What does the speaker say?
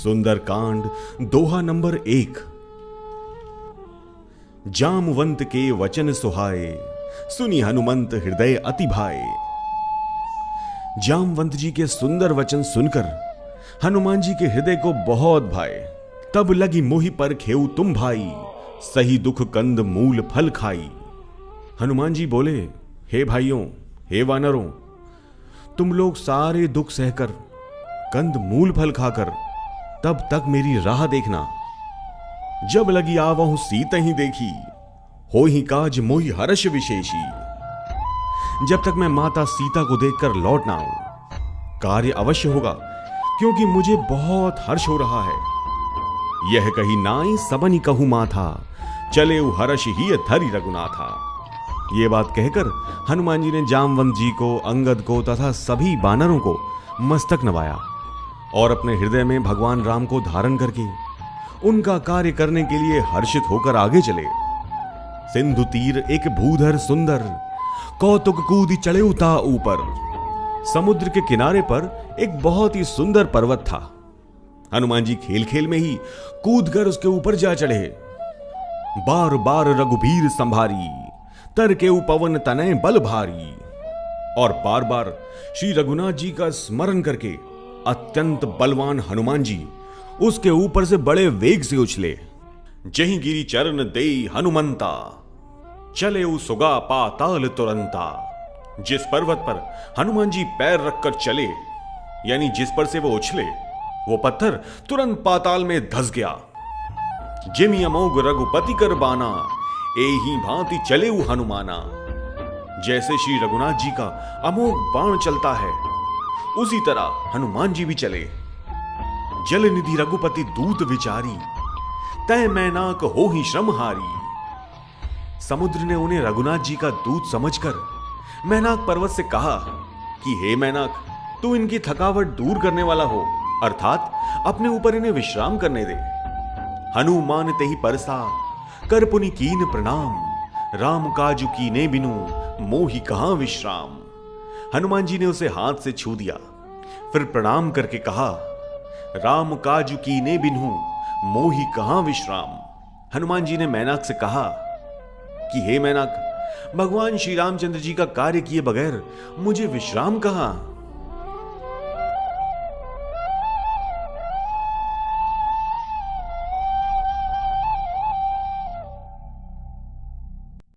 सुंदरकांड दोहा number 1। Jamwant के वचन सुहाए, सुनी हनुमंत हृदय अति भाए। जामवंत जी के सुंदर वचन सुनकर हनुमान जी के हृदय को बहुत भाए। तब लगी मोहि पर खेऊ तुम भाई, सही दुख कंद मूल फल खाई। हनुमान जी बोले, हे भाइयों, हे वानरों, तुम लोग सारे दुख सहकर, कंद मूल फल खाकर तब तक मेरी राह देखना। जब लगी आवहु सीत ही देखी, हो ही काज मोहि हर्ष विशेषी। जब तक मैं माता सीता को देखकर लौट ना आऊं, कार्य अवश्य होगा, क्योंकि मुझे बहुत हर्ष हो रहा है। यह कही नाई सबनि कहूं माथा, चले उ हर्ष ही धरि रघुनाथा। ये बात कहकर हनुमान जी ने जामवंत जी को, अंगद को तथा सभी वानरों को मस्तक नवाया और अपने हृदय में भगवान राम को धारण करके उनका कार्य करने के लिए हर्षित होकर आगे चले। सिंधु तीर एक भूधर सुंदर, कौतुक कूदी चढ़े उता ऊपर। समुद्र के किनारे पर एक बहुत ही सुंदर पर्वत था। हनुमान जी खेल खेल में ही कूदकर उसके ऊपर जा चढ़े। बार बार रघुबीर संभारी, तर के पवन तनय बल भारी। और बार बार श्री रघुनाथ जी का स्मरण करके अत्यंत बलवान हनुमान जी उसके ऊपर से बड़े वेग से उछले। जहीं गिरी चरण दे हनुमंता, चले उ सुगा पाताल तुरंता। जिस पर्वत पर हनुमान जी पैर रखकर चले, यानी जिस पर से वो उछले, वो पत्थर तुरंत पाताल में धस गया। जिमि अमोघ रघुपति कर बाना, एही भांति चले उ हनुमाना। जैसे श्री रघुनाथ जी का अमोघ बाण चलता है, उसी तरह हनुमान जी भी चले। जल निधि रघुपति दूत विचारी, तय मैनाक हो ही श्रमहारी। समुद्र ने उन्हें रघुनाथ जी का दूत समझकर मैनाक पर्वत से कहा कि हे मैनाक, तू इनकी थकावट दूर करने वाला हो, अर्थात अपने ऊपर इन्हें विश्राम करने दे। हनुमान ते ही परसा, कर पुनि कीन प्रणाम। राम काजु कीने बिनु, मोहि कहां विश्राम। हनुमान जी ने उसे हाथ से छू दिया, फिर प्रणाम करके कहा, राम काजु कीने बिनु, मोहि कहां विश्राम। हनुमान जी ने मैनाक से कहा कि हे मैनाक, भगवान श्री रामचंद्र जी का कार्य किए बगैर मुझे विश्राम कहां।